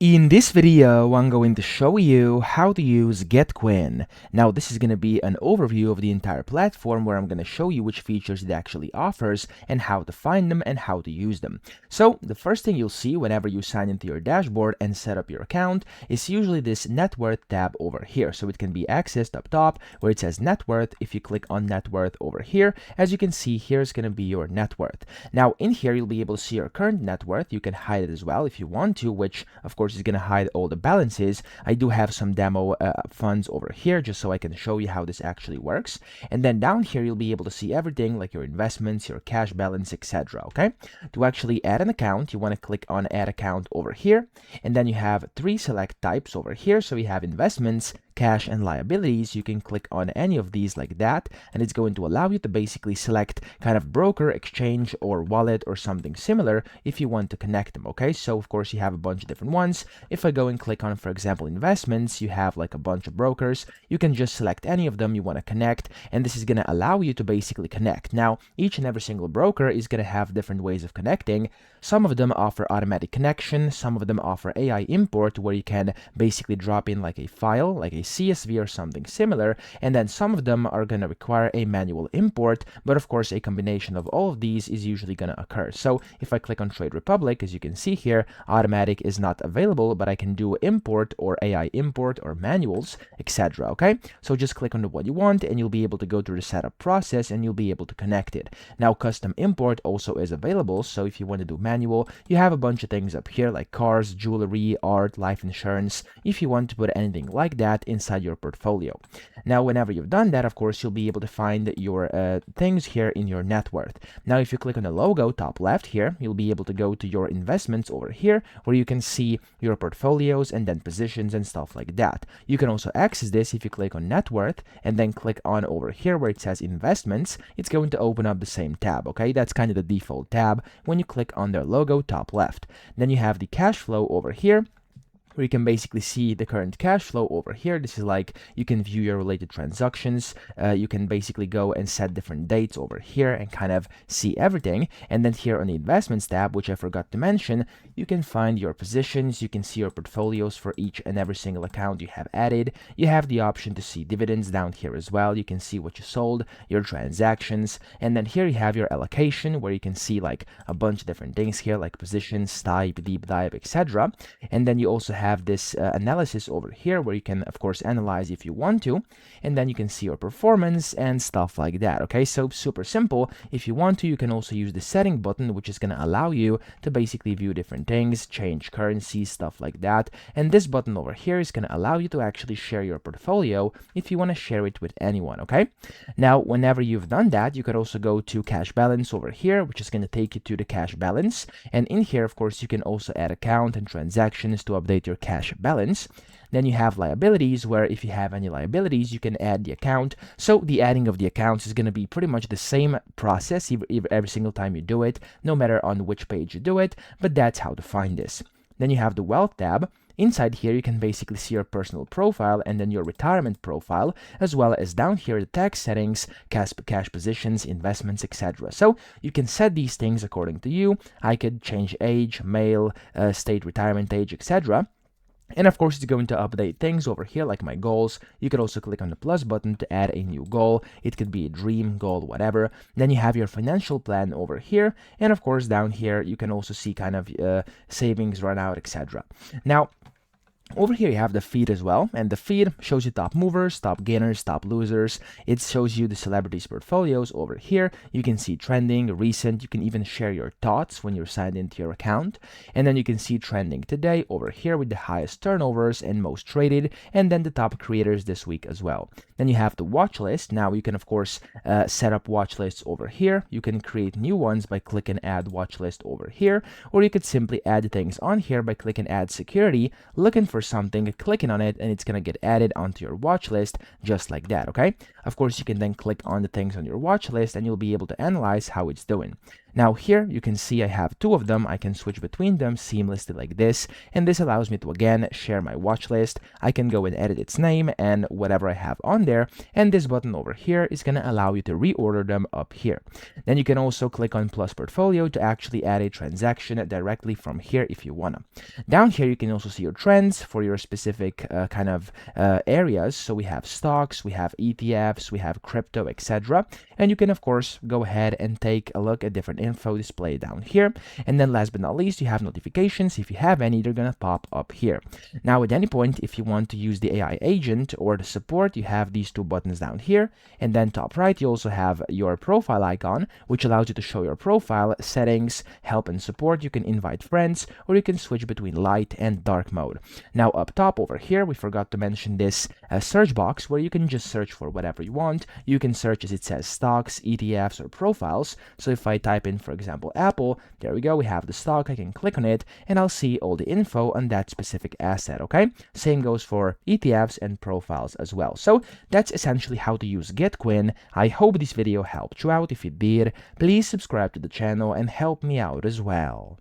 In this video, I'm going to show you how to use getquin. Now, this is going to be an overview of the entire platform where I'm going to show you which features it actually offers and how to find them and how to use them. So, the first thing you'll see whenever you sign into your dashboard and set up your account is usually this net worth tab over here. So, it can be accessed up top where it says net worth. If you click on net worth over here, as you can see, here's going to be your net worth. Now, in here, you'll be able to see your current net worth. You can hide it as well if you want to, which of course is going to hide all the balances. I do have some demo funds over here just so I can show you how this actually works. And then down here, you'll be able to see everything like your investments, your cash balance, etc. Okay. To actually add an account, you want to click on add account over here. And then you have three select types over here. So you have investments, cash, and liabilities. You can click on any of these like that, and it's going to allow you to basically select kind of broker, exchange, or wallet or something similar if you want to connect them. Okay, so of course you have a bunch of different ones. If I go and click on, for example, investments, you have like a bunch of brokers. You can just select any of them you want to connect, and this is going to allow you to basically connect. Now, each and every single broker is going to have different ways of connecting. Some of them offer automatic connection, some of them offer AI import where you can basically drop in like a file, like a CSV or something similar, and then some of them are going to require a manual import, but of course a combination of all of these is usually going to occur. So if I click on Trade Republic, as you can see here, automatic is not available, but I can do import or AI import or manuals, etc. Okay, so just click on the one you want and you'll be able to go through the setup process and you'll be able to connect it. Now, custom import also is available, so if you want to do manual, you have a bunch of things up here like cars, jewelry, art, life insurance, if you want to put anything like that inside your portfolio. Now, whenever you've done that, of course, you'll be able to find your things here in your net worth. Now, if you click on the logo top left here, you'll be able to go to your investments over here where you can see your portfolios and then positions and stuff like that. You can also access this if you click on net worth and then click on over here where it says investments. It's going to open up the same tab. Okay, that's kind of the default tab when you click on their logo top left. Then you have the cash flow over here, where you can basically see the current cash flow over here. This is like you can view your related transactions. You can basically go and set different dates over here and kind of see everything. And then here on the investments tab, which I forgot to mention, you can find your positions. You can see your portfolios for each and every single account you have added. You have the option to see dividends down here as well. You can see what you sold, your transactions, and then here you have your allocation where you can see like a bunch of different things here like positions, type, deep dive, etc. And then you also have this analysis over here where you can of course analyze if you want to, and then you can see your performance and stuff like that. Okay, so super simple. If you want to, you can also use the setting button, which is going to allow you to basically view different things, change currency, stuff like that. And this button over here is going to allow you to actually share your portfolio if you want to share it with anyone. Okay, now whenever you've done that, you could also go to cash balance over here, which is going to take you to the cash balance. And in here, of course, you can also add account and transactions to update your cash balance. Then you have liabilities, where if you have any liabilities, you can add the account. So the adding of the accounts is going to be pretty much the same process every single time you do it, no matter on which page you do it, but that's how to find this. Then you have the wealth tab. Inside here, you can basically see your personal profile and then your retirement profile, as well as down here the tax settings, cash positions, investments, etc. So you can set these things according to you. I could change age, male, state retirement age, etc. And of course, it's going to update things over here like my goals. You could also click on the plus button to add a new goal. It could be a dream goal, whatever. Then you have your financial plan over here. And of course, down here, you can also see kind of savings run out, etc. Now, over here you have the feed as well, and the feed shows you top movers, top gainers, top losers. It shows you the celebrities' portfolios over here. You can see trending, recent. You can even share your thoughts when you're signed into your account. And then you can see trending today over here with the highest turnovers and most traded, and then the top creators this week as well. Then you have the watch list. Now you can of course set up watch lists over here. You can create new ones by clicking add watch list over here, or you could simply add things on here by clicking add security, looking for something, clicking on it, and it's going to get added onto your watch list just like that. Okay, of course you can then click on the things on your watch list and you'll be able to analyze how it's doing. Now here you can see I have two of them. I can switch between them seamlessly like this, and this allows me to again share my watch list. I can go and edit its name and whatever I have on there, and this button over here is going to allow you to reorder them up here. Then you can also click on plus portfolio to actually add a transaction directly from here if you wanna. Down here you can also see your trends for your specific kind of areas. So we have stocks, we have ETFs, we have crypto, etc. And you can of course go ahead and take a look at different info displayed down here. And then last but not least, you have notifications. If you have any, they're gonna pop up here. Now at any point, if you want to use the AI agent or the support, you have these two buttons down here. And then top right, you also have your profile icon, which allows you to show your profile, settings, help and support. You can invite friends, or you can switch between light and dark mode. Now up top over here, we forgot to mention this search box where you can just search for whatever you want. You can search as it says stocks, ETFs, or profiles. So if I type in, for example, Apple, there we go, we have the stock. I can click on it and I'll see all the info on that specific asset, okay? Same goes for ETFs and profiles as well. So that's essentially how to use getquin. I hope this video helped you out. If it did, please subscribe to the channel and help me out as well.